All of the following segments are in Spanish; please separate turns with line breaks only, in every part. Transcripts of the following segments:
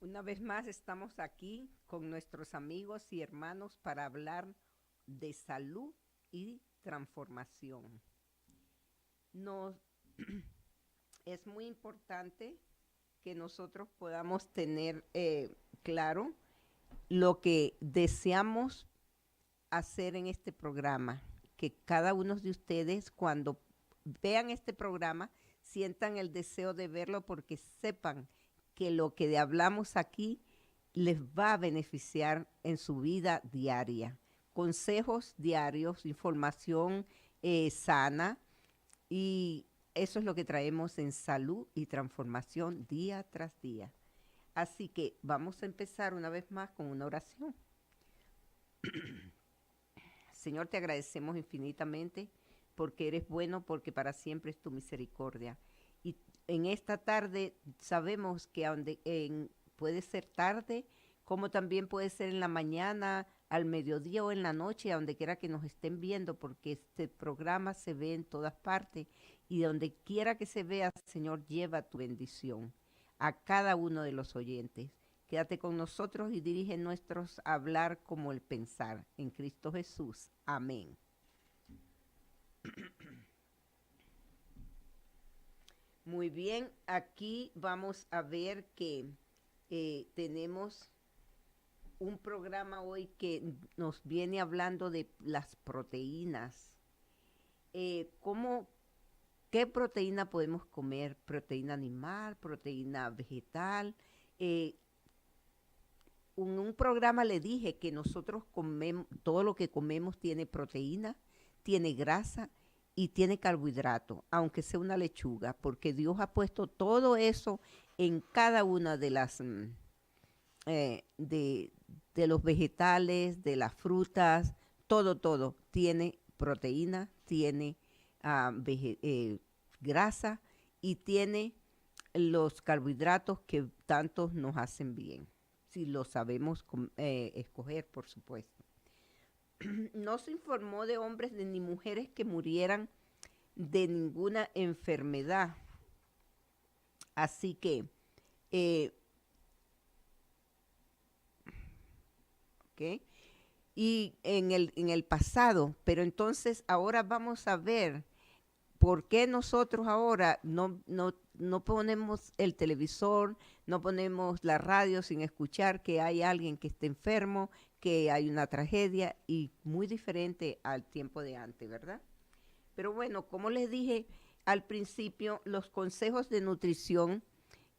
Una vez más estamos aquí con nuestros amigos y hermanos para hablar de salud y transformación. Nos, es muy importante que nosotros podamos tener claro lo que deseamos hacer en este programa, que cada uno de ustedes cuando vean este programa sientan el deseo de verlo porque sepan que lo que hablamos aquí les va a beneficiar en su vida diaria. Consejos diarios, información sana y eso es lo que traemos en salud y transformación día tras día. Así que vamos a empezar una vez más con una oración. Señor, te agradecemos infinitamente porque eres bueno, porque para siempre es tu misericordia. Y en esta tarde sabemos que puede ser tarde, como también puede ser en la mañana, al mediodía o en la noche, a donde quiera que nos estén viendo, porque este programa se ve en todas partes y donde quiera que se vea, Señor, lleva tu bendición a cada uno de los oyentes. Quédate con nosotros y dirige nuestros hablar como el pensar. En Cristo Jesús. Amén. Muy bien, aquí vamos a ver que tenemos un programa hoy que nos viene hablando de las proteínas. ¿Cómo, ¿Qué proteína podemos comer? ¿Proteína animal, proteína vegetal? Eh, en un programa le dije que nosotros comemos, todo lo que comemos tiene proteína, tiene grasa y tiene carbohidrato, aunque sea una lechuga, porque Dios ha puesto todo eso en cada una de las de los vegetales, de las frutas, todo tiene proteína, tiene grasa y tiene los carbohidratos que tantos nos hacen bien, si lo sabemos escoger, por supuesto. No se informó de hombres ni mujeres que murieran de ninguna enfermedad. Así que, eh, ¿ok? Y en el pasado, pero entonces ahora vamos a ver por qué nosotros ahora no ponemos el televisor, no ponemos la radio sin escuchar que hay alguien que esté enfermo, que hay una tragedia y muy diferente al tiempo de antes, ¿verdad? Pero bueno, como les dije al principio, los consejos de nutrición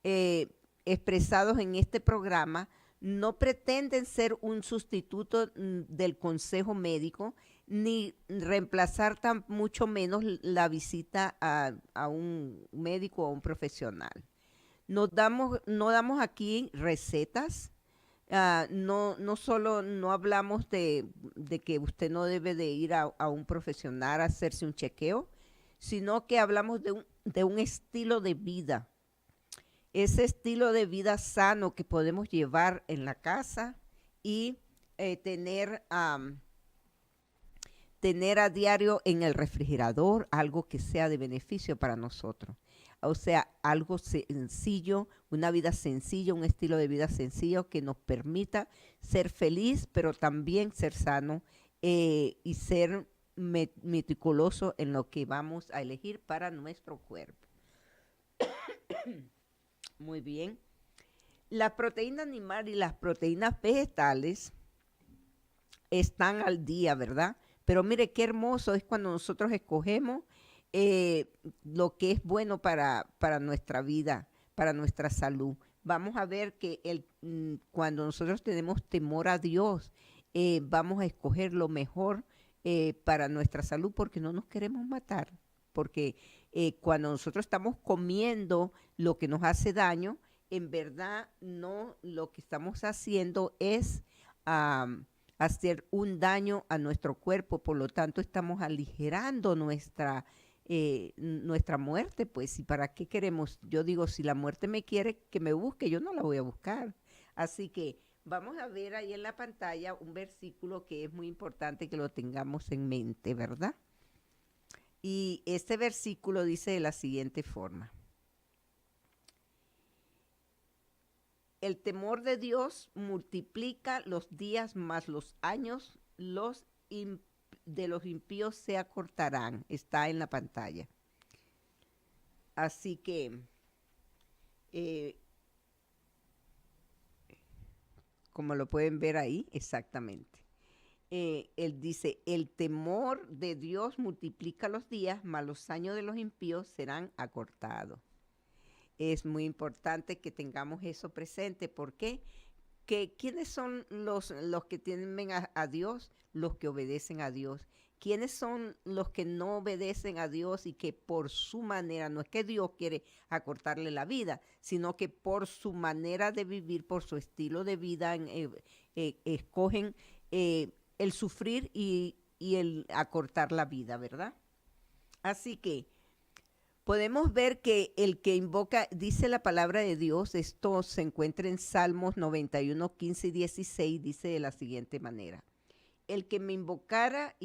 eh, expresados en este programa no pretenden ser un sustituto del consejo médico ni reemplazar tan mucho menos la visita a un médico o a un profesional. No damos aquí recetas, no solo no hablamos de que usted no debe de ir a un profesional a hacerse un chequeo, sino que hablamos de un estilo de vida, ese estilo de vida sano que podemos llevar en la casa y tener, tener a diario en el refrigerador algo que sea de beneficio para nosotros. O sea, algo sencillo, una vida sencilla, un estilo de vida sencillo que nos permita ser feliz, pero también ser sano y ser meticuloso en lo que vamos a elegir para nuestro cuerpo. Muy bien. La proteína animal y las proteínas vegetales están al día, ¿verdad? Pero mire qué hermoso es cuando nosotros escogemos lo que es bueno para nuestra vida, para nuestra salud. Vamos a ver que cuando nosotros tenemos temor a Dios, vamos a escoger lo mejor para nuestra salud porque no nos queremos matar. Porque cuando nosotros estamos comiendo lo que nos hace daño, en verdad no lo que estamos haciendo es hacer un daño a nuestro cuerpo, por lo tanto estamos aligerando nuestra muerte, pues, ¿y para qué queremos? Yo digo, si la muerte me quiere que me busque, yo no la voy a buscar. Así que vamos a ver ahí en la pantalla un versículo que es muy importante que lo tengamos en mente, ¿verdad? Y este versículo dice de la siguiente forma. el temor de Dios multiplica los días más los años, de los impíos se acortarán. Está en la pantalla. Así que, eh, como lo pueden ver ahí, exactamente. Él dice, el temor de Dios multiplica los días, mas los años de los impíos serán acortados. Es muy importante que tengamos eso presente. ¿Por qué? ¿Quiénes son los que temen a Dios? Los que obedecen a Dios. ¿Quiénes son los que no obedecen a Dios y que por su manera, no es que Dios quiere acortarle la vida, sino que por su manera de vivir, por su estilo de vida, escogen el sufrir y el acortar la vida, ¿verdad? Así que podemos ver que el que invoca, dice la palabra de Dios, esto se encuentra en Salmos 91, 15 y 16, dice de la siguiente manera. El que me invocara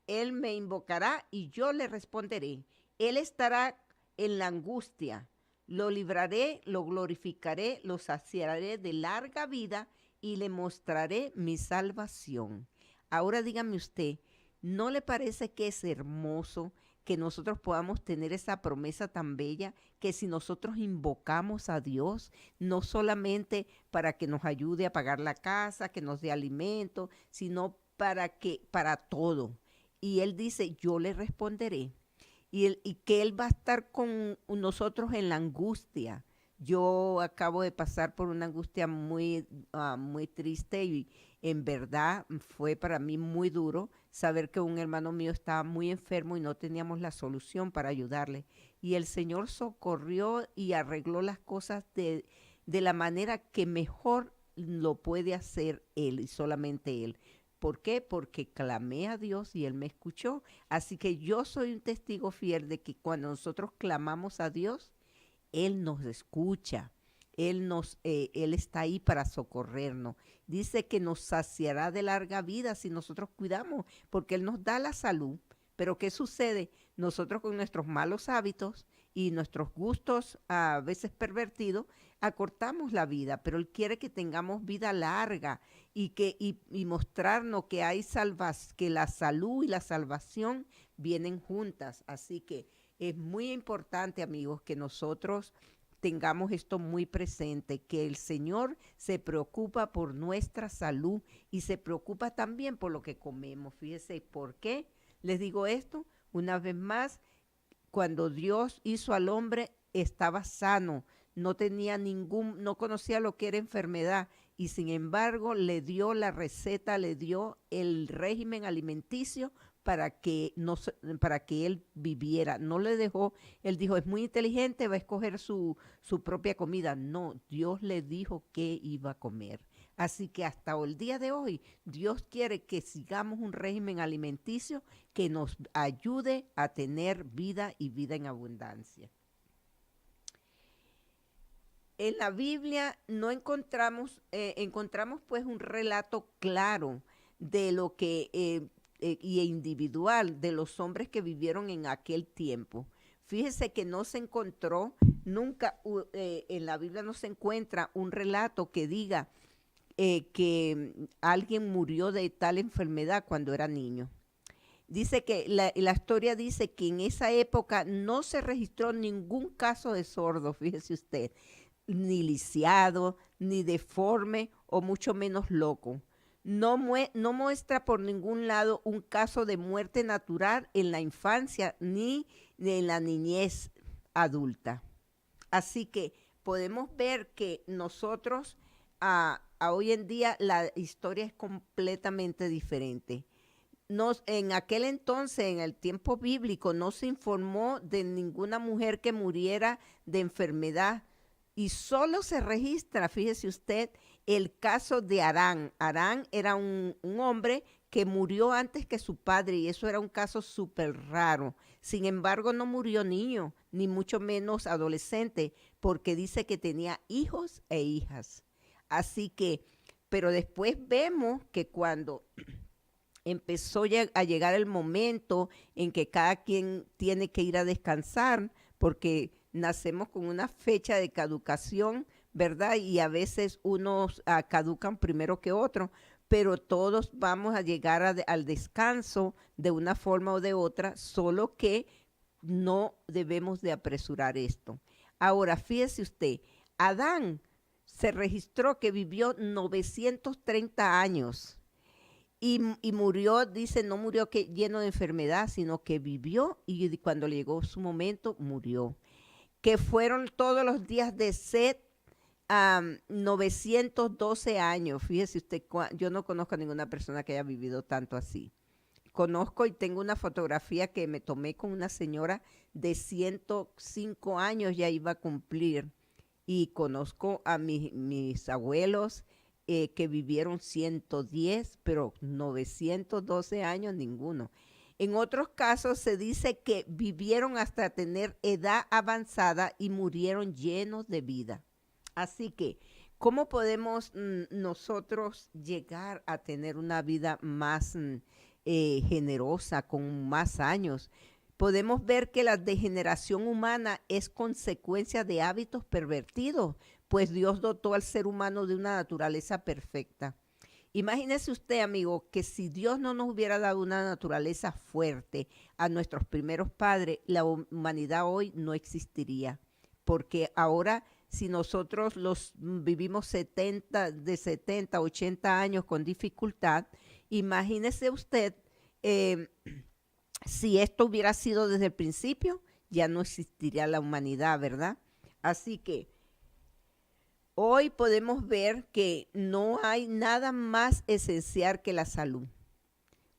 él me invocará y yo le responderé. Él estará en la angustia. Lo libraré, lo glorificaré, lo saciaré de larga vida y le mostraré mi salvación. Ahora dígame usted, ¿no le parece que es hermoso que nosotros podamos tener esa promesa tan bella, que si nosotros invocamos a Dios, no solamente para que nos ayude a pagar la casa, que nos dé alimento, sino para todo? Y Él dice, yo le responderé. Y que Él va a estar con nosotros en la angustia. Yo acabo de pasar por una angustia muy triste y en verdad fue para mí muy duro saber que un hermano mío estaba muy enfermo y no teníamos la solución para ayudarle. Y el Señor socorrió y arregló las cosas de la manera que mejor lo puede hacer Él y solamente Él. ¿Por qué? Porque clamé a Dios y Él me escuchó. Así que yo soy un testigo fiel de que cuando nosotros clamamos a Dios, Él nos escucha, Él está ahí para socorrernos. Dice que nos saciará de larga vida si nosotros cuidamos, porque Él nos da la salud. Pero ¿qué sucede? Nosotros con nuestros malos hábitos y nuestros gustos a veces pervertidos, acortamos la vida, pero Él quiere que tengamos vida larga y mostrarnos que que la salud y la salvación vienen juntas. Así que es muy importante, amigos, que nosotros tengamos esto muy presente, que el Señor se preocupa por nuestra salud y se preocupa también por lo que comemos. Fíjese, ¿por qué les digo esto? Una vez más, cuando Dios hizo al hombre, estaba sano, no conocía lo que era enfermedad y sin embargo le dio la receta, le dio el régimen alimenticio para que él viviera. No le dejó, él dijo, es muy inteligente, va a escoger su propia comida. No, Dios le dijo qué iba a comer. Así que hasta el día de hoy, Dios quiere que sigamos un régimen alimenticio que nos ayude a tener vida y vida en abundancia. En la Biblia no encontramos pues un relato claro de lo que y individual de los hombres que vivieron en aquel tiempo. Fíjese que no se encontró nunca en la Biblia no se encuentra un relato que diga que alguien murió de tal enfermedad cuando era niño. Dice que la historia dice que en esa época no se registró ningún caso de sordo, fíjese usted, ni lisiado, ni deforme o mucho menos loco. No muestra por ningún lado un caso de muerte natural en la infancia ni en la niñez adulta. Así que podemos ver que nosotros a hoy en día la historia es completamente diferente. En aquel entonces, en el tiempo bíblico, no se informó de ninguna mujer que muriera de enfermedad y solo se registra, fíjese usted, el caso de Arán. Arán era un hombre que murió antes que su padre y eso era un caso súper raro. Sin embargo, no murió niño, ni mucho menos adolescente, porque dice que tenía hijos e hijas. Así que, pero después vemos que cuando empezó a llegar el momento en que cada quien tiene que ir a descansar, porque nacemos con una fecha de caducación ¿verdad? Y a veces unos caducan primero que otros, pero todos vamos a llegar al descanso de una forma o de otra, solo que no debemos de apresurar esto. Ahora, fíjese usted, Adán se registró que vivió 930 años y murió, dice, no murió que lleno de enfermedad, sino que vivió y cuando le llegó su momento, murió. Que fueron todos los días de Set 912 años. Fíjese usted, yo no conozco a ninguna persona que haya vivido tanto así. Conozco y tengo una fotografía que me tomé con una señora de 105 años, ya iba a cumplir. Y conozco a mis abuelos que vivieron 110, pero 912 años ninguno. En otros casos se dice que vivieron hasta tener edad avanzada y murieron llenos de vida. Así que, ¿cómo podemos nosotros llegar a tener una vida más generosa, con más años? Podemos ver que la degeneración humana es consecuencia de hábitos pervertidos, pues Dios dotó al ser humano de una naturaleza perfecta. Imagínese usted, amigo, que si Dios no nos hubiera dado una naturaleza fuerte a nuestros primeros padres, la humanidad hoy no existiría. Porque ahora, si nosotros los vivimos 70, 80 años con dificultad, imagínese usted, eh, si esto hubiera sido desde el principio, ya no existiría la humanidad, ¿verdad? Así que hoy podemos ver que no hay nada más esencial que la salud.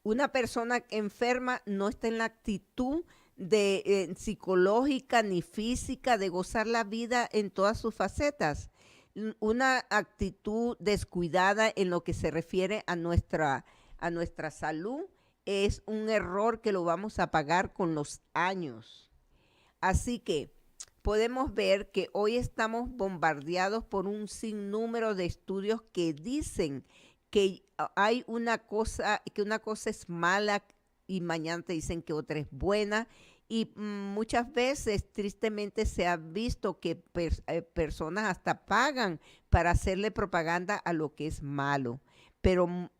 Una persona enferma no está en la actitud psicológica ni física de gozar la vida en todas sus facetas. Una actitud descuidada en lo que se refiere a nuestra salud es un error que lo vamos a pagar con los años. Así que podemos ver que hoy estamos bombardeados por un sinnúmero de estudios que dicen que hay que una cosa es mala y mañana te dicen que otra es buena. Y muchas veces, tristemente, se ha visto que personas hasta pagan para hacerle propaganda a lo que es malo. Pero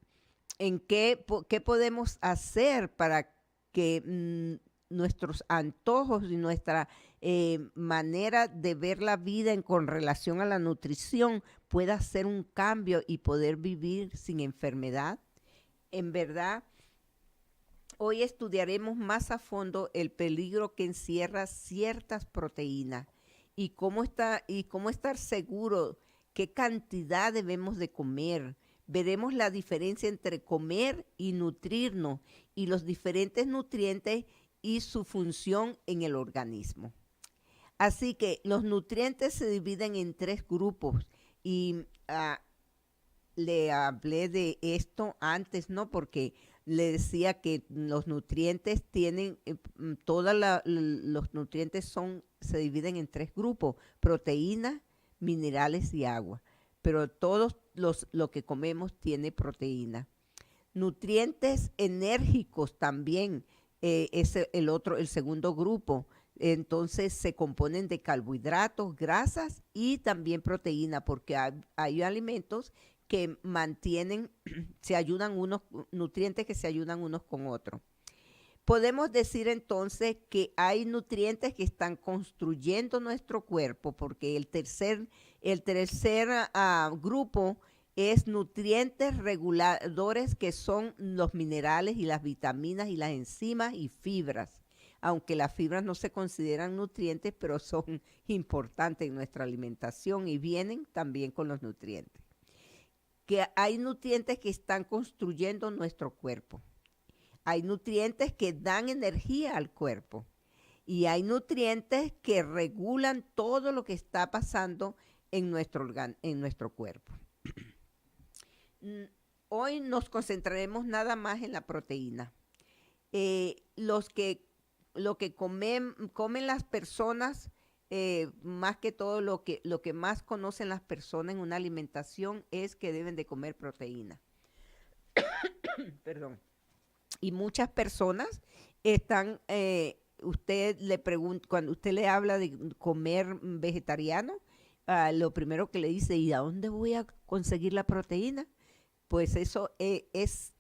qué podemos hacer para que nuestros antojos y nuestra manera de ver la vida con relación a la nutrición pueda hacer un cambio y poder vivir sin enfermedad? En verdad, hoy estudiaremos más a fondo el peligro que encierra ciertas proteínas y cómo estar seguro qué cantidad debemos de comer. Veremos la diferencia entre comer y nutrirnos y los diferentes nutrientes y su función en el organismo. Así que los nutrientes se dividen en 3 grupos y le hablé de esto antes, ¿no? Porque le decía que los nutrientes tienen, los nutrientes se dividen en 3 grupos: proteínas, minerales y agua. Pero lo que comemos tiene proteína. Nutrientes enérgicos también es el segundo grupo. Entonces se componen de carbohidratos, grasas y también proteína, porque hay alimentos que mantienen, nutrientes que se ayudan unos con otros. Podemos decir entonces que hay nutrientes que están construyendo nuestro cuerpo, porque el tercer grupo es nutrientes reguladores, que son los minerales y las vitaminas y las enzimas y fibras. Aunque las fibras no se consideran nutrientes, pero son importantes en nuestra alimentación y vienen también con los nutrientes. Que hay nutrientes que están construyendo nuestro cuerpo. Hay nutrientes que dan energía al cuerpo. Y hay nutrientes que regulan todo lo que está pasando en nuestro cuerpo. Hoy nos concentraremos nada más en la proteína. Lo que comen las personas, más que todo lo que más conocen las personas en una alimentación es que deben de comer proteína. Perdón. Y muchas personas están, usted le pregunta, cuando usted le habla de comer vegetariano, lo primero que le dice, ¿y a dónde voy a conseguir la proteína? Pues eso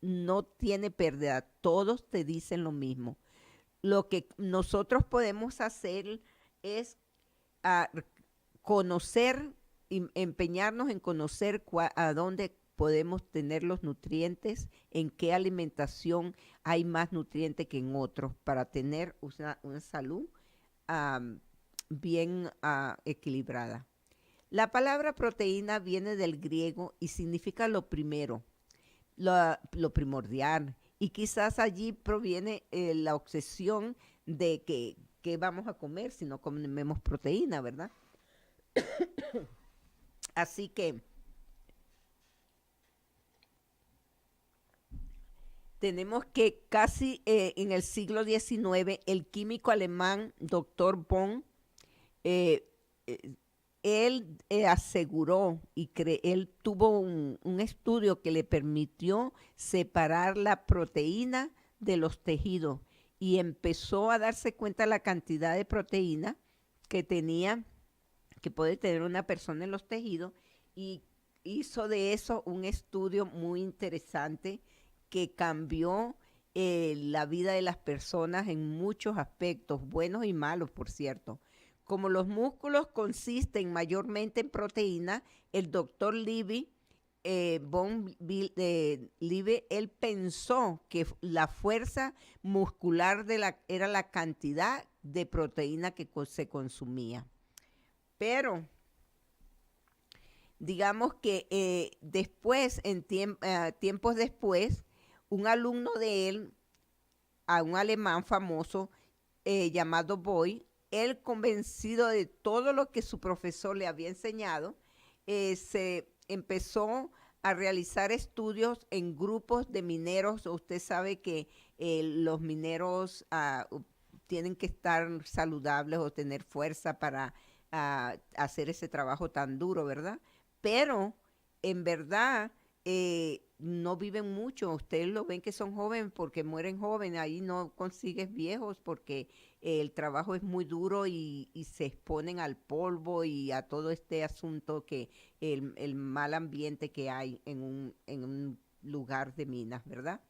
no tiene pérdida, todos te dicen lo mismo. Lo que nosotros podemos hacer es ah, conocer, empeñarnos en conocer a dónde podemos tener los nutrientes, en qué alimentación hay más nutrientes que en otros para tener una salud um, bien equilibrada. La palabra proteína viene del griego y significa lo primero, lo primordial. Y quizás allí proviene la obsesión de que vamos a comer si no comemos proteína, ¿verdad? Así que tenemos que casi en el siglo XIX el químico alemán Dr. Bonn, eh, eh, él aseguró él tuvo un estudio que le permitió separar la proteína de los tejidos y empezó a darse cuenta la cantidad de proteína que tenía, que puede tener una persona en los tejidos, y hizo de eso un estudio muy interesante que cambió la vida de las personas en muchos aspectos, buenos y malos, por cierto. Como los músculos consisten mayormente en proteína, el doctor Levy, Levy, él pensó que la fuerza muscular era la cantidad de proteína que se consumía. Pero digamos que después, tiempos después, un alumno de él, a un alemán famoso llamado Boy, él convencido de todo lo que su profesor le había enseñado, se empezó a realizar estudios en grupos de mineros. Usted sabe que los mineros tienen que estar saludables o tener fuerza para hacer ese trabajo tan duro, ¿verdad? Pero en verdad no viven mucho. Ustedes lo ven que son jóvenes porque mueren jóvenes. Ahí no consigues viejos porque el trabajo es muy duro y se exponen al polvo y a todo este asunto que el mal ambiente que hay en un lugar de minas, ¿verdad?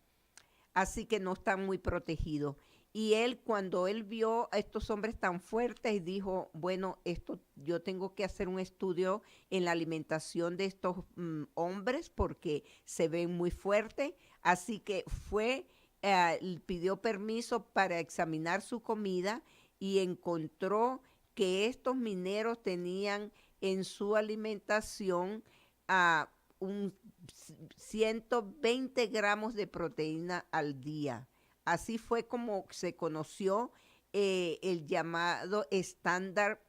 Así que no están muy protegidos. Y él, cuando él vio a estos hombres tan fuertes, dijo, bueno, esto yo tengo que hacer un estudio en la alimentación de estos hombres porque se ven muy fuertes. Así que pidió permiso para examinar su comida y encontró que estos mineros tenían en su alimentación uh, un 120 gramos de proteína al día. Así fue como se conoció el llamado estándar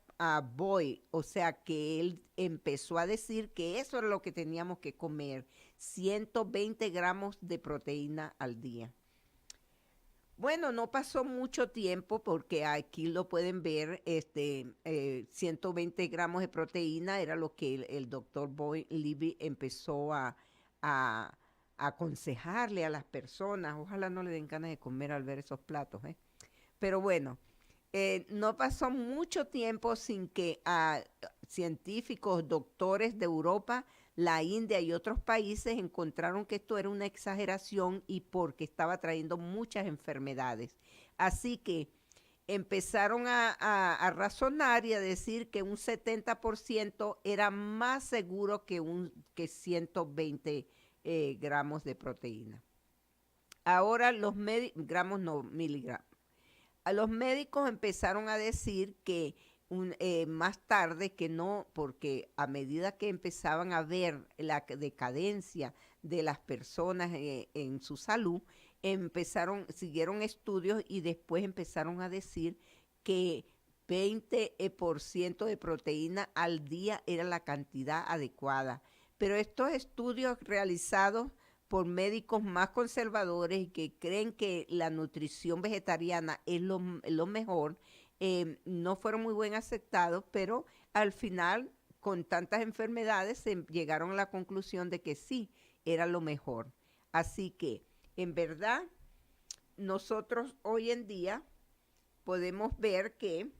Boy, o sea que él empezó a decir que eso era lo que teníamos que comer, 120 gramos de proteína al día. Bueno, no pasó mucho tiempo porque aquí lo pueden ver, 120 gramos de proteína era lo que el doctor Boy Levy empezó a aconsejarle a las personas. Ojalá no le den ganas de comer al ver esos platos, ¿eh? Pero bueno, no pasó mucho tiempo sin que científicos, doctores de Europa, la India y otros países encontraron que esto era una exageración y porque estaba trayendo muchas enfermedades. Así que empezaron a razonar y a decir que un 70% era más seguro que 120 gramos de proteína. Ahora gramos no, miligramos. A los médicos empezaron a decir que más tarde que no, porque a medida que empezaban a ver la decadencia de las personas en su salud, siguieron estudios y después empezaron a decir que 20% de proteína al día era la cantidad adecuada. Pero estos estudios realizados por médicos más conservadores y que creen que la nutrición vegetariana es lo mejor, no fueron muy bien aceptados, pero al final, con tantas enfermedades, se llegaron a la conclusión de que sí, era lo mejor. Así que, en verdad, nosotros hoy en día podemos ver que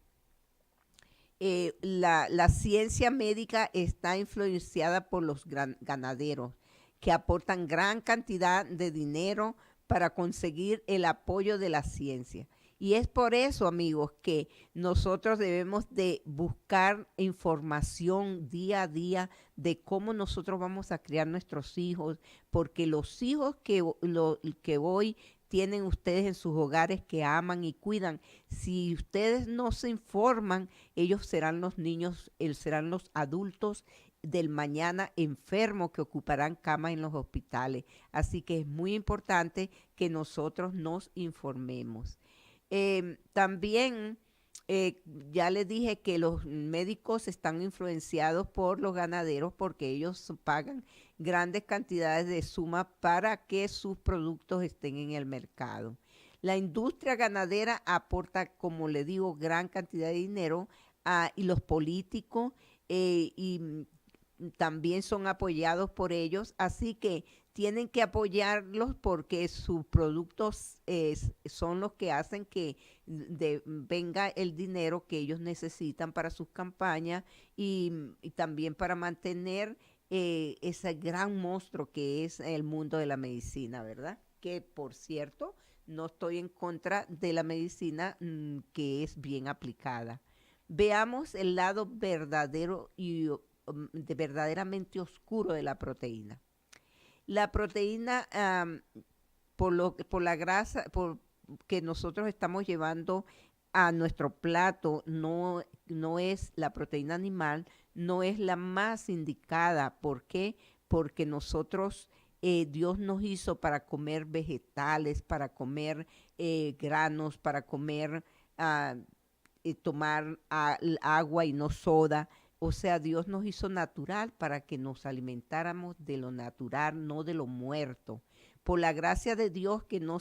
la ciencia médica está influenciada por los ganaderos que aportan gran cantidad de dinero para conseguir el apoyo de la ciencia. Y es por eso, amigos, que nosotros debemos de buscar información día a día de cómo nosotros vamos a criar nuestros hijos, porque los hijos que hoy tienen ustedes en sus hogares que aman y cuidan, si ustedes no se informan, ellos serán los niños, serán los adultos del mañana enfermos que ocuparán camas en los hospitales. Así que es muy importante que nosotros nos informemos. También ya les dije que los médicos están influenciados por los ganaderos porque ellos pagan grandes cantidades de suma para que sus productos estén en el mercado. La industria ganadera aporta, como le digo, gran cantidad de dinero y los políticos y también son apoyados por ellos, así que tienen que apoyarlos porque sus productos son los que hacen que venga el dinero que ellos necesitan para sus campañas y también para mantener ese gran monstruo que es el mundo de la medicina, ¿verdad? Que por cierto, no estoy en contra de la medicina que es bien aplicada. Veamos el lado verdadero y verdaderamente oscuro de la proteína. La proteína, por la grasa que nosotros estamos llevando a nuestro plato, no es la proteína animal, no es la más indicada. ¿Por qué? Porque nosotros, Dios nos hizo para comer vegetales, para comer granos, para comer, tomar agua y no soda. O sea, Dios nos hizo natural para que nos alimentáramos de lo natural, no de lo muerto. Por la gracia de Dios que no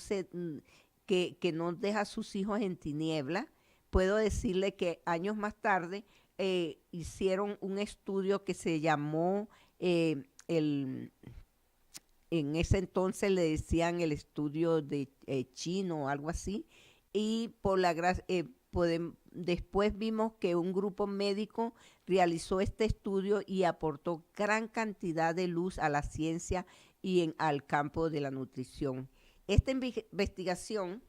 deja a sus hijos en tiniebla, puedo decirle que años más tarde hicieron un estudio que se llamó, en ese entonces le decían el estudio de chino o algo así, y por la gracia, después vimos que un grupo médico realizó este estudio y aportó gran cantidad de luz a la ciencia y al campo de la nutrición. Esta investigación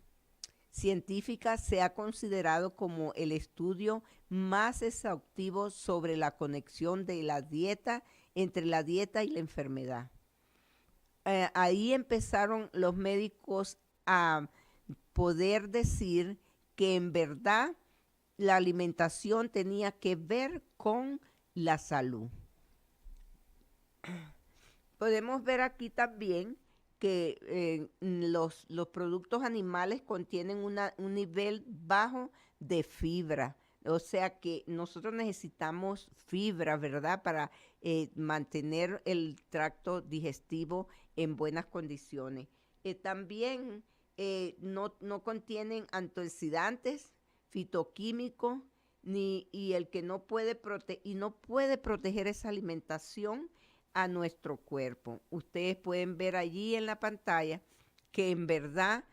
científica se ha considerado como el estudio más exhaustivo sobre la conexión de la dieta entre la dieta y la enfermedad. Ahí empezaron los médicos a poder decir que en verdad la alimentación tenía que ver con la salud. Podemos ver aquí también que los productos animales contienen un nivel bajo de fibra. O sea que nosotros necesitamos fibra, ¿verdad? Para mantener el tracto digestivo en buenas condiciones. También no contienen antioxidantes, fitoquímicos, y el que no puede proteger esa alimentación a nuestro cuerpo. Ustedes pueden ver allí en la pantalla que en verdad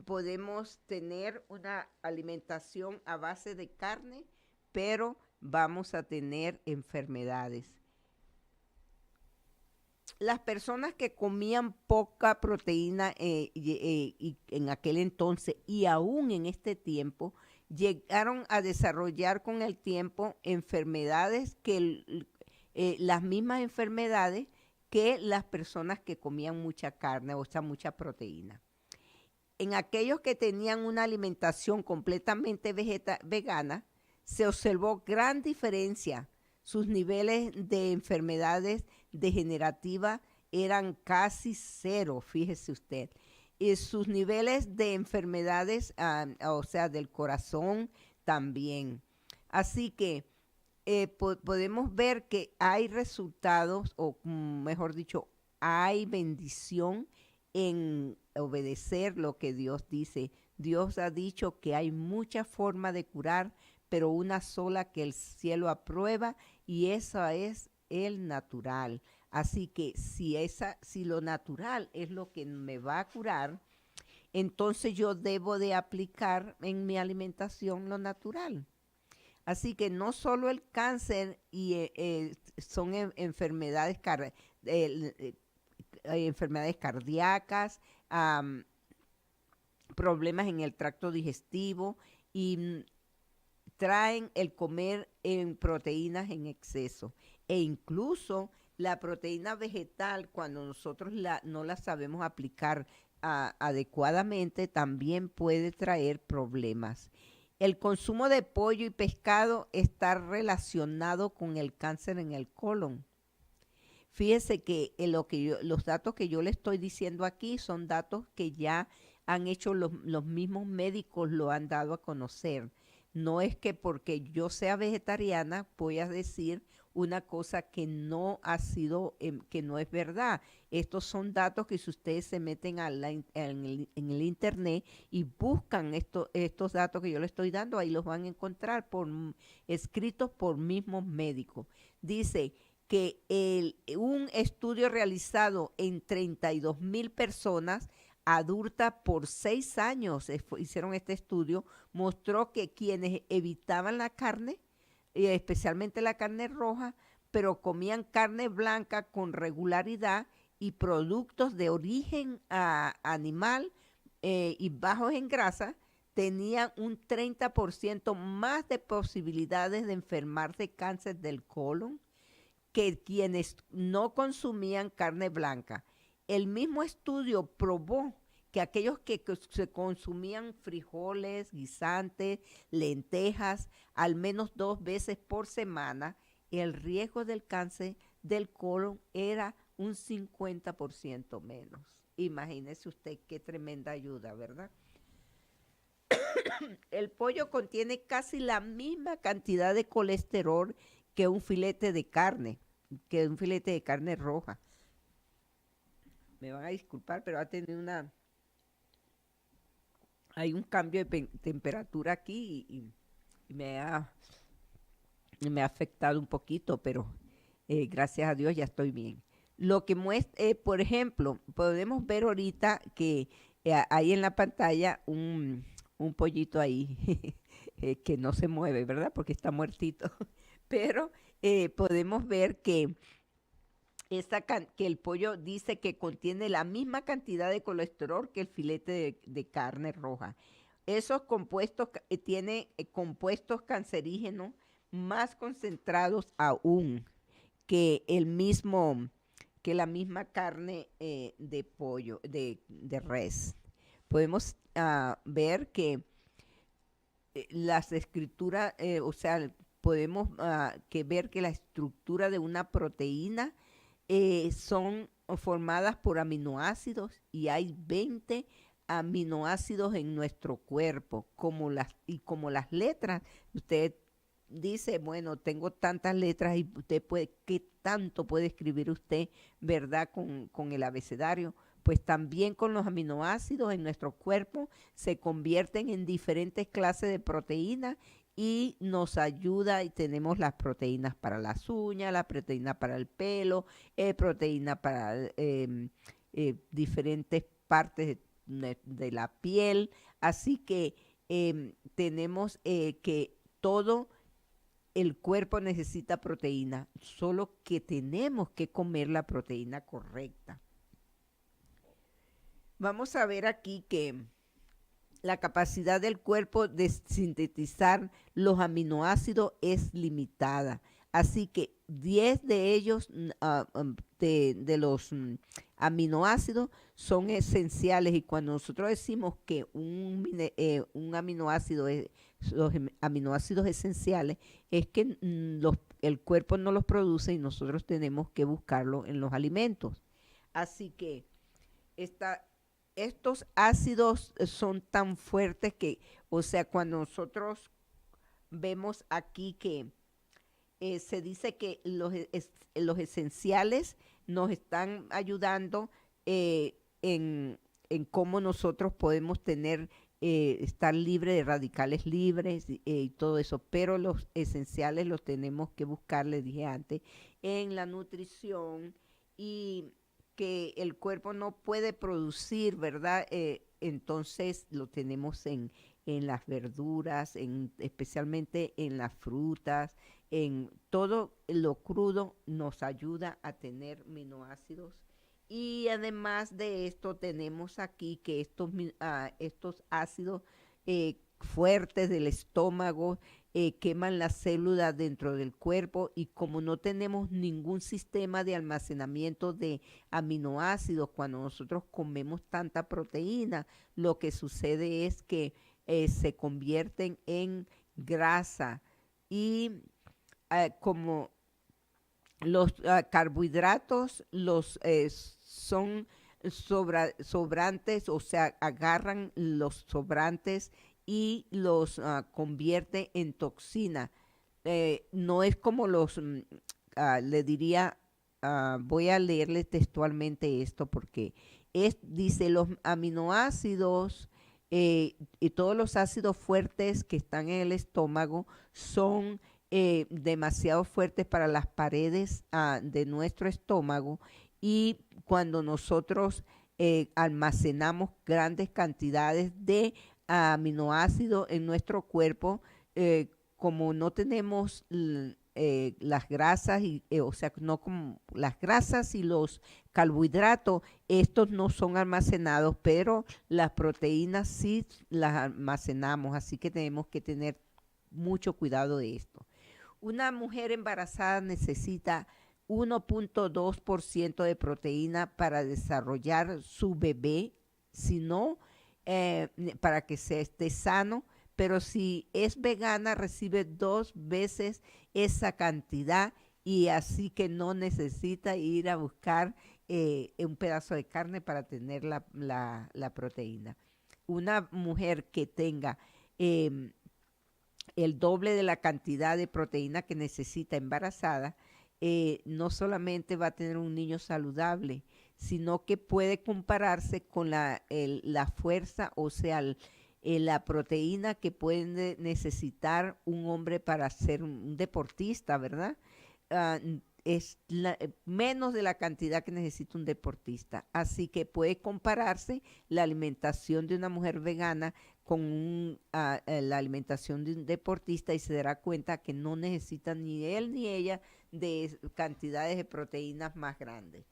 podemos tener una alimentación a base de carne, pero vamos a tener enfermedades. Las personas que comían poca proteína y en aquel entonces y aún en este tiempo, llegaron a desarrollar con el tiempo enfermedades las mismas enfermedades que las personas que comían mucha carne, o sea, mucha proteína. En aquellos que tenían una alimentación completamente vegana, se observó gran diferencia. Sus niveles de enfermedades degenerativas eran casi cero, fíjese usted. Y sus niveles de enfermedades, o sea, del corazón también. Así que podemos ver que hay resultados, o mejor dicho, hay bendición en obedecer lo que Dios dice. Dios ha dicho que hay muchas formas de curar, pero una sola que el cielo aprueba, y esa es el natural. Así que si lo natural es lo que me va a curar, entonces yo debo de aplicar en mi alimentación lo natural. Así que no solo el cáncer son enfermedades cardíacas, am, problemas en el tracto digestivo y traen el comer en proteínas en exceso. E incluso la proteína vegetal, cuando nosotros no la sabemos aplicar adecuadamente, también puede traer problemas. El consumo de pollo y pescado está relacionado con el cáncer en el colon. Fíjese que, los datos que yo le estoy diciendo aquí son datos que ya han hecho los mismos médicos, lo han dado a conocer. No es que porque yo sea vegetariana voy a decir una cosa que no ha sido, que no es verdad. Estos son datos que si ustedes se meten en el internet y buscan estos datos que yo les estoy dando, ahí los van a encontrar escritos por mismos médicos. Dice que un estudio realizado en 32,000 personas adultas por 6 años, hicieron este estudio, mostró que quienes evitaban la carne, especialmente la carne roja, pero comían carne blanca con regularidad y productos de origen animal y bajos en grasa, tenían un 30% más de posibilidades de enfermar de cáncer del colon que quienes no consumían carne blanca. El mismo estudio probó que aquellos que se consumían frijoles, guisantes, lentejas, al menos 2 veces por semana, el riesgo del cáncer del colon era un 50% menos. Imagínese usted qué tremenda ayuda, ¿verdad? El pollo contiene casi la misma cantidad de colesterol que un filete de carne, que un filete de carne roja. Me van a disculpar, pero hay un cambio de temperatura aquí y me ha afectado un poquito, pero gracias a Dios ya estoy bien. Lo que muestra, por ejemplo, podemos ver ahorita que hay en la pantalla un pollito ahí que no se mueve, ¿verdad? Porque está muertito. Pero podemos ver que el pollo dice que contiene la misma cantidad de colesterol que el filete de carne roja. Esos compuestos tienen compuestos cancerígenos más concentrados aún que que la misma carne de pollo, de res. Podemos ver que las escrituras, o sea, podemos ver que la estructura de una proteína son formadas por aminoácidos y hay 20 aminoácidos en nuestro cuerpo, como las letras. Usted dice, bueno, tengo tantas letras y ¿qué tanto puede escribir usted, verdad, con el abecedario? Pues también con los aminoácidos en nuestro cuerpo se convierten en diferentes clases de proteínas y nos ayuda y tenemos las proteínas para las uñas, la proteína para el pelo, proteína para diferentes partes de la piel. Así que tenemos que todo el cuerpo necesita proteína, solo que tenemos que comer la proteína correcta. Vamos a ver aquí que la capacidad del cuerpo de sintetizar los aminoácidos es limitada. Así que 10 de ellos, de los aminoácidos, son esenciales. Y cuando nosotros decimos que un aminoácido es, los aminoácidos esenciales, es que el cuerpo no los produce y nosotros tenemos que buscarlo en los alimentos. Así que estos ácidos son tan fuertes que, o sea, cuando nosotros vemos aquí que se dice que los esenciales nos están ayudando en cómo nosotros podemos estar libre de radicales libres y todo eso, pero los esenciales los tenemos que buscar, les dije antes, en la nutrición y que el cuerpo no puede producir, ¿verdad? Entonces lo tenemos en las verduras, especialmente en las frutas, en todo lo crudo nos ayuda a tener aminoácidos. Y además de esto tenemos aquí que estos ácidos fuertes del estómago queman las células dentro del cuerpo, y como no tenemos ningún sistema de almacenamiento de aminoácidos cuando nosotros comemos tanta proteína, lo que sucede es que se convierten en grasa. Y como los carbohidratos son sobrantes, o sea, agarran los sobrantes y los convierte en toxina. No es como le diría, voy a leerle textualmente esto porque dice, los aminoácidos y todos los ácidos fuertes que están en el estómago son demasiado fuertes para las paredes de nuestro estómago, y cuando nosotros almacenamos grandes cantidades de aminoácidos en nuestro cuerpo, como no tenemos las grasas, o sea, no como las grasas y los carbohidratos, estos no son almacenados, pero las proteínas sí las almacenamos, así que tenemos que tener mucho cuidado de esto. Una mujer embarazada necesita 1.2% de proteína para desarrollar su bebé, si no, para que se esté sano, pero si es vegana recibe 2 veces esa cantidad, y así que no necesita ir a buscar un pedazo de carne para tener la proteína. Una mujer que tenga el doble de la cantidad de proteína que necesita embarazada, no solamente va a tener un niño saludable, sino que puede compararse con la fuerza, o sea, la proteína que puede necesitar un hombre para ser un deportista, ¿verdad? Ah, es menos de la cantidad que necesita un deportista. Así que puede compararse la alimentación de una mujer vegana con la alimentación de un deportista, y se dará cuenta que no necesita ni él ni ella de cantidades de proteínas más grandes.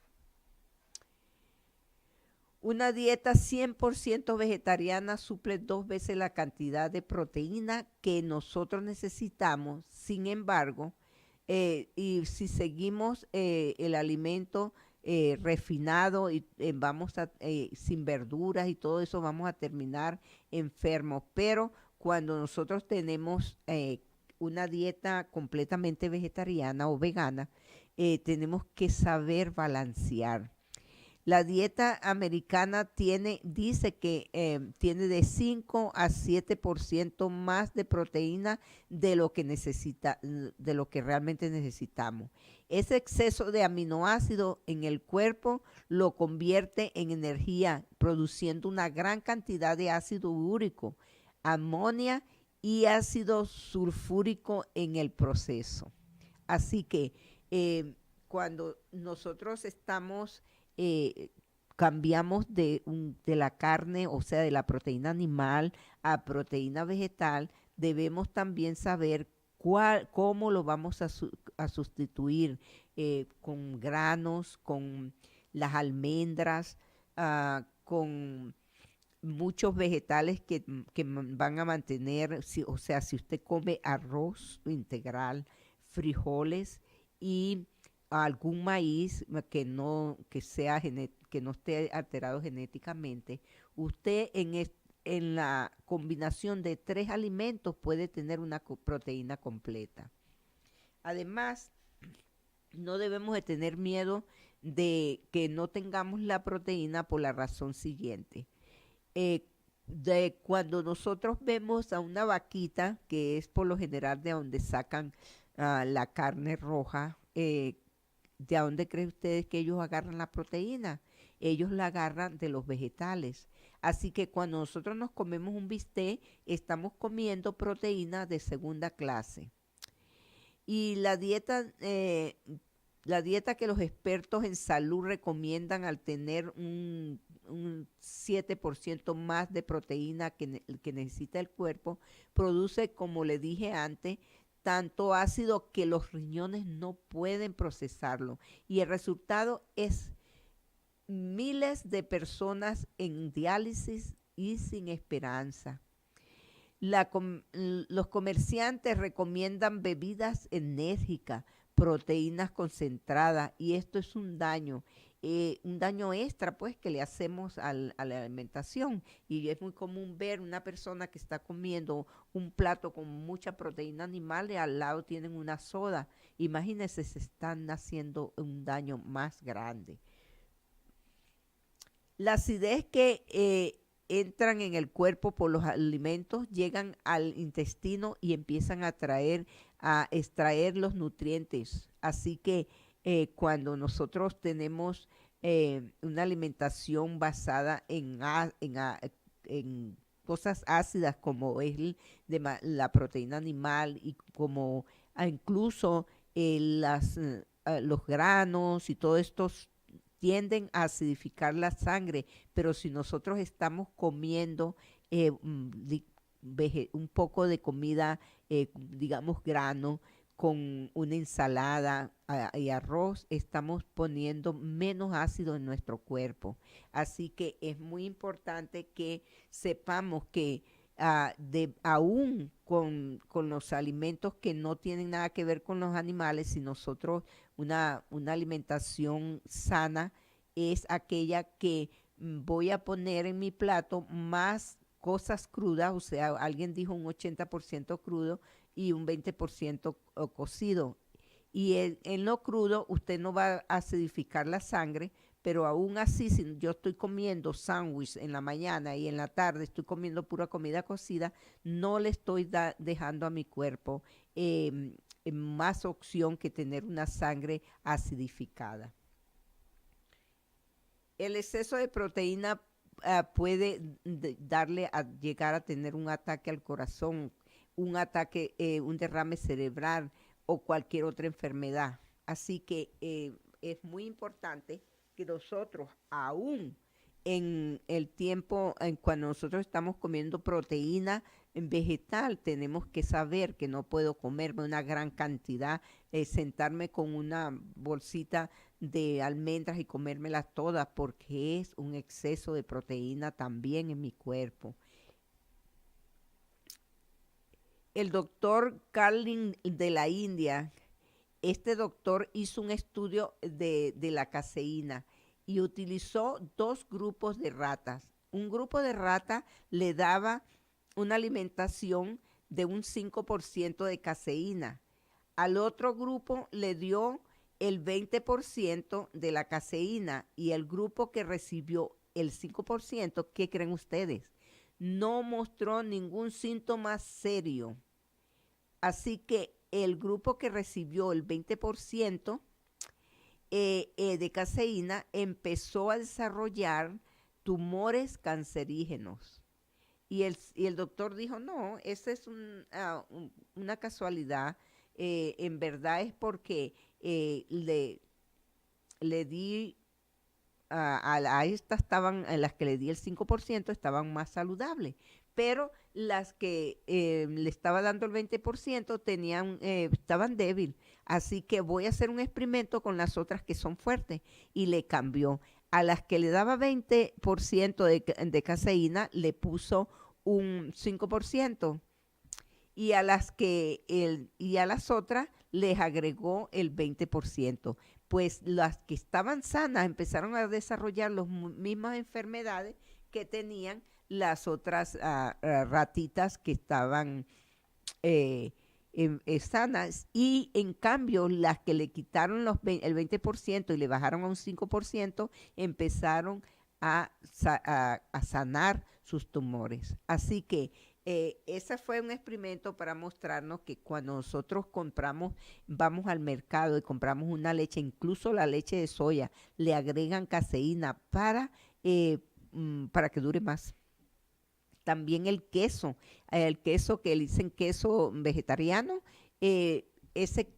Una dieta 100% vegetariana suple 2 veces la cantidad de proteína que nosotros necesitamos. Sin embargo, y si seguimos el alimento refinado y sin verduras y todo eso, vamos a terminar enfermos. Pero cuando nosotros tenemos una dieta completamente vegetariana o vegana, tenemos que saber balancear. La dieta americana dice que tiene de 5 a 7% más de proteína de lo que realmente necesitamos. Ese exceso de aminoácidos en el cuerpo lo convierte en energía, produciendo una gran cantidad de ácido úrico, amonia y ácido sulfúrico en el proceso. Así que cuando nosotros eh, cambiamos de la carne, o sea, de la proteína animal a proteína vegetal, debemos también saber cómo lo vamos a sustituir, con granos, con las almendras, con muchos vegetales que van a mantener, o sea, si usted come arroz integral, frijoles y algún maíz que no esté alterado genéticamente, usted en la combinación de 3 alimentos puede tener una proteína completa. Además, no debemos de tener miedo de que no tengamos la proteína por la razón siguiente. eh, de cuando nosotros vemos a una vaquita, que es por lo general de donde sacan la carne roja, ¿de dónde creen ustedes que ellos agarran la proteína? Ellos la agarran de los vegetales. Así que cuando nosotros nos comemos un bistec, estamos comiendo proteína de segunda clase. Y la dieta que los expertos en salud recomiendan al tener un 7% más de proteína que necesita el cuerpo, produce, como le dije antes, tanto ácido que los riñones no pueden procesarlo. Y el resultado es miles de personas en diálisis y sin esperanza. Los comerciantes recomiendan bebidas enérgicas, proteínas concentradas, y esto es un daño extra pues que le hacemos a la alimentación. Y es muy común ver una persona que está comiendo un plato con mucha proteína animal y al lado tienen una soda. Imagínense, se están haciendo un daño más grande. La acidez que entran en el cuerpo por los alimentos llegan al intestino y empiezan a extraer los nutrientes. Así que cuando nosotros tenemos una alimentación basada en cosas ácidas como es la proteína animal y como incluso los granos y todos estos tienden a acidificar la sangre, pero si nosotros estamos comiendo un poco de comida, digamos grano, con una ensalada y arroz, estamos poniendo menos ácido en nuestro cuerpo. Así que es muy importante que sepamos que aún con los alimentos que no tienen nada que ver con los animales, si nosotros una alimentación sana es aquella que voy a poner en mi plato más cosas crudas, o sea, alguien dijo un 80% crudo y un 20% cocido. Y en lo crudo usted no va a acidificar la sangre, pero aún así, si yo estoy comiendo sándwich en la mañana y en la tarde estoy comiendo pura comida cocida, no le estoy dejando a mi cuerpo más opción que tener una sangre acidificada. El exceso de proteína puede darle a llegar a tener un ataque al corazón, un derrame cerebral o cualquier otra enfermedad. Así que es muy importante que nosotros, aún en el tiempo, en cuando nosotros estamos comiendo proteína en vegetal, tenemos que saber que no puedo comerme una gran cantidad, sentarme con una bolsita de almendras y comérmelas todas porque es un exceso de proteína también en mi cuerpo. El doctor Carlin de la India, este doctor hizo un estudio de la caseína y utilizó dos grupos de ratas. Un grupo de ratas le daba una alimentación de un 5% de caseína. Al otro grupo le dio el 20% de la caseína y el grupo que recibió el 5%, ¿qué creen ustedes? No mostró ningún síntoma serio. Así que el grupo que recibió el 20% de caseína empezó a desarrollar tumores cancerígenos. Y el doctor dijo, no, esa es una casualidad. En verdad es porque le di a estas a las que le di el 5% estaban más saludables, pero las que le estaba dando el 20% estaban débiles. Así que voy a hacer un experimento con las otras que son fuertes y le cambió. A las que le daba 20% de caseína le puso un 5% y a las otras les agregó el 20%. Pues las que estaban sanas empezaron a desarrollar las mismas enfermedades que tenían las otras ratitas que estaban sanas, y en cambio las que le quitaron el 20% y le bajaron a un 5% empezaron a sanar sus tumores. Así que ese fue un experimento para mostrarnos que cuando nosotros vamos al mercado y compramos una leche, incluso la leche de soya, le agregan caseína para que dure más. También el queso que le dicen queso vegetariano, ese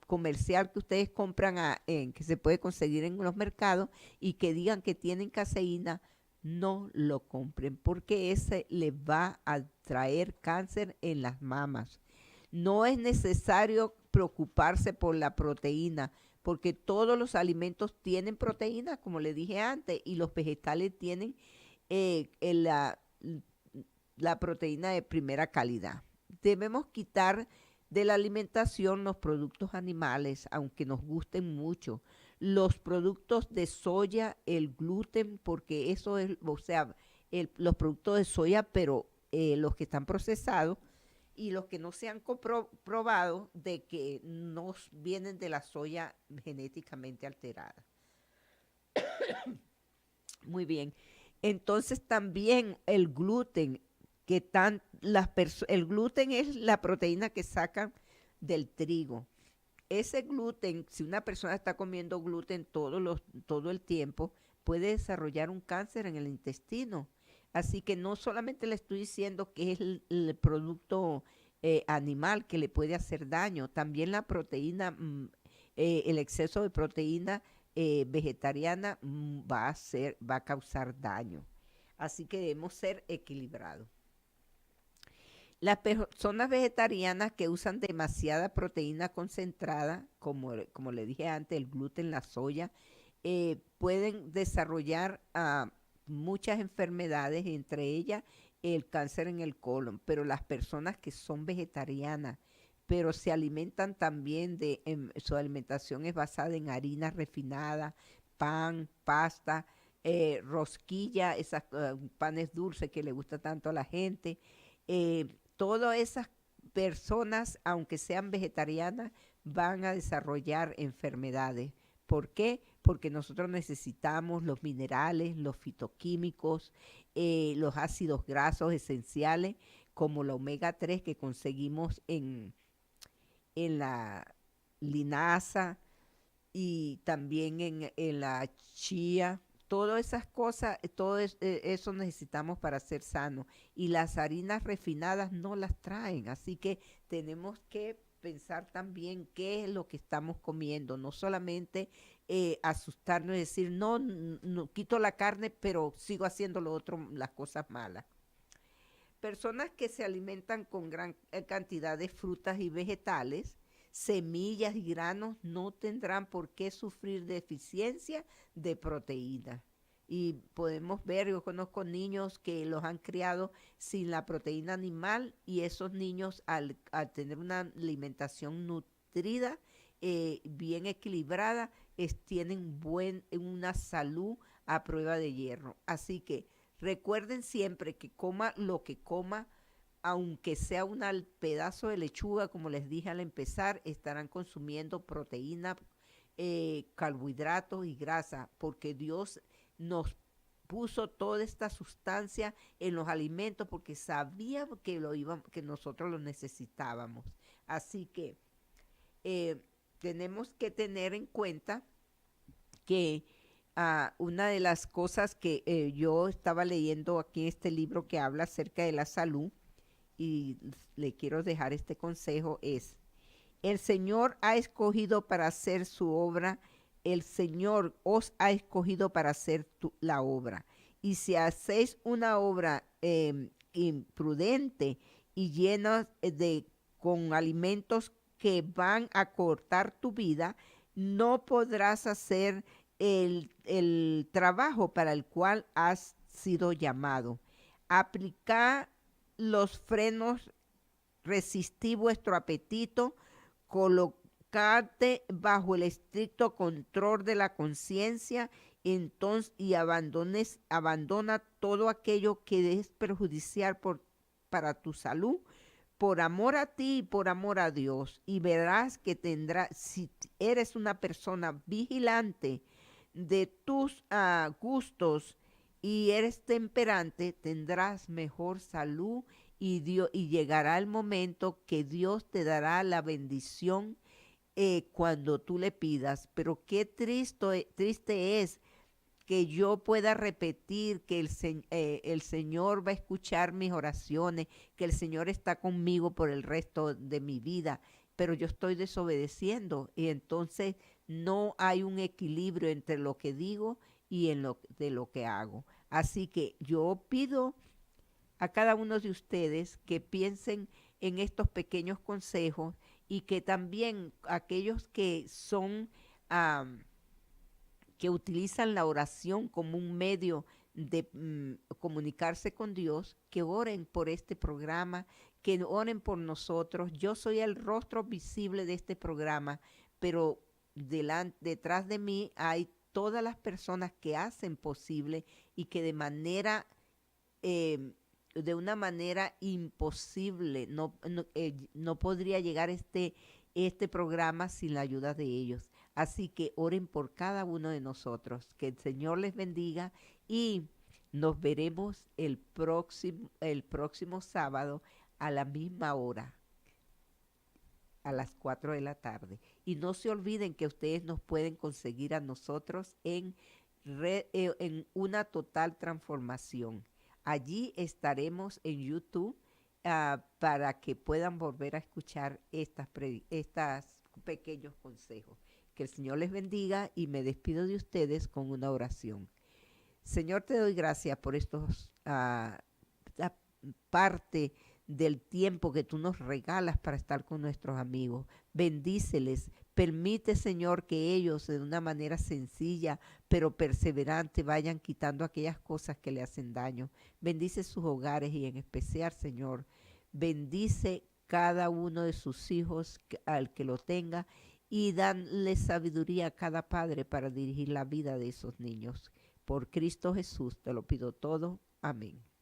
comercial que ustedes compran que se puede conseguir en los mercados y que digan que tienen caseína, no lo compren porque ese le va a traer cáncer en las mamas. No es necesario preocuparse por la proteína, porque todos los alimentos tienen proteína, como le dije antes, y los vegetales tienen eh, la, la proteína de primera calidad. Debemos quitar de la alimentación los productos animales, aunque nos gusten mucho. Los productos de soya, el gluten, porque eso es, o sea, los productos de soya, pero los que están procesados y los que no se han comprobado de que no vienen de la soya genéticamente alterada. Muy bien. Entonces también el gluten, el gluten es la proteína que sacan del trigo. Ese gluten, si una persona está comiendo gluten todo el tiempo, puede desarrollar un cáncer en el intestino. Así que no solamente le estoy diciendo que es el producto animal que le puede hacer daño, también la proteína, el exceso de proteína vegetariana va a causar daño. Así que debemos ser equilibrados. Las personas vegetarianas que usan demasiada proteína concentrada, como le dije antes, el gluten, la soya, pueden desarrollar muchas enfermedades, entre ellas el cáncer en el colon. Pero las personas que son vegetarianas, pero se alimentan también su alimentación es basada en harinas refinadas, pan, pasta, rosquilla, esos panes dulces que le gusta tanto a la gente. eh, Todas esas personas, aunque sean vegetarianas, van a desarrollar enfermedades. ¿Por qué? Porque nosotros necesitamos los minerales, los fitoquímicos, los ácidos grasos esenciales, como la omega 3 que conseguimos en la linaza y también en la chía. Todas esas cosas, eso necesitamos para ser sanos. Y las harinas refinadas no las traen. Así que tenemos que pensar también qué es lo que estamos comiendo. No solamente asustarnos y decir, no, no, quito la carne, pero sigo haciendo lo otro, las cosas malas. Personas que se alimentan con gran cantidad de frutas y vegetales, semillas y granos no tendrán por qué sufrir deficiencia de proteína. Y podemos ver, yo conozco niños que los han criado sin la proteína animal y esos niños al tener una alimentación nutrida, bien equilibrada, tienen una salud a prueba de hierro. Así que recuerden siempre que coma lo que coma, aunque sea un pedazo de lechuga, como les dije al empezar, estarán consumiendo proteína, carbohidratos y grasa, porque Dios nos puso toda esta sustancia en los alimentos porque sabía que nosotros lo necesitábamos. Así que eh, tenemos que tener en cuenta que una de las cosas que yo estaba leyendo aquí en este libro que habla acerca de la salud, y le quiero dejar este consejo, es: el Señor ha escogido para hacer su obra, el Señor os ha escogido para hacer la obra. Y si hacéis una obra imprudente y llena con alimentos que van a cortar tu vida, no podrás hacer el trabajo para el cual has sido llamado. Aplicar los frenos, resistir vuestro apetito, colocarte bajo el estricto control de la conciencia, entonces y abandona todo aquello que es perjudicial para tu salud, por amor a ti y por amor a Dios, y verás que si eres una persona vigilante de tus gustos y eres temperante, tendrás mejor salud y llegará el momento que Dios te dará la bendición cuando tú le pidas. Pero qué triste es que yo pueda repetir que el Señor va a escuchar mis oraciones, que el Señor está conmigo por el resto de mi vida pero yo estoy desobedeciendo y entonces no hay un equilibrio entre lo que digo y de lo que hago. Así que yo pido a cada uno de ustedes que piensen en estos pequeños consejos y que también aquellos que son, um, que utilizan la oración como un medio de comunicarse con Dios, que oren por este programa, que oren por nosotros. Yo soy el rostro visible de este programa, pero detrás de mí hay todas las personas que hacen posible y que eh, de una manera imposible no podría llegar este programa sin la ayuda de ellos. Así que oren por cada uno de nosotros. Que el Señor les bendiga y nos veremos el próximo sábado a la misma hora, a las 4 de la tarde. Y no se olviden que ustedes nos pueden conseguir a nosotros en Una Total Transformación. Allí estaremos en YouTube para que puedan volver a escuchar estas pequeños consejos. Que el Señor les bendiga y me despido de ustedes con una oración. Señor, te doy gracias por esta parte del tiempo que tú nos regalas para estar con nuestros amigos. Bendíceles. Permite, Señor, que ellos de una manera sencilla pero perseverante vayan quitando aquellas cosas que le hacen daño. Bendice sus hogares y en especial, Señor, bendice cada uno de sus hijos al que lo tenga y danle sabiduría a cada padre para dirigir la vida de esos niños. Por Cristo Jesús te lo pido todo. Amén.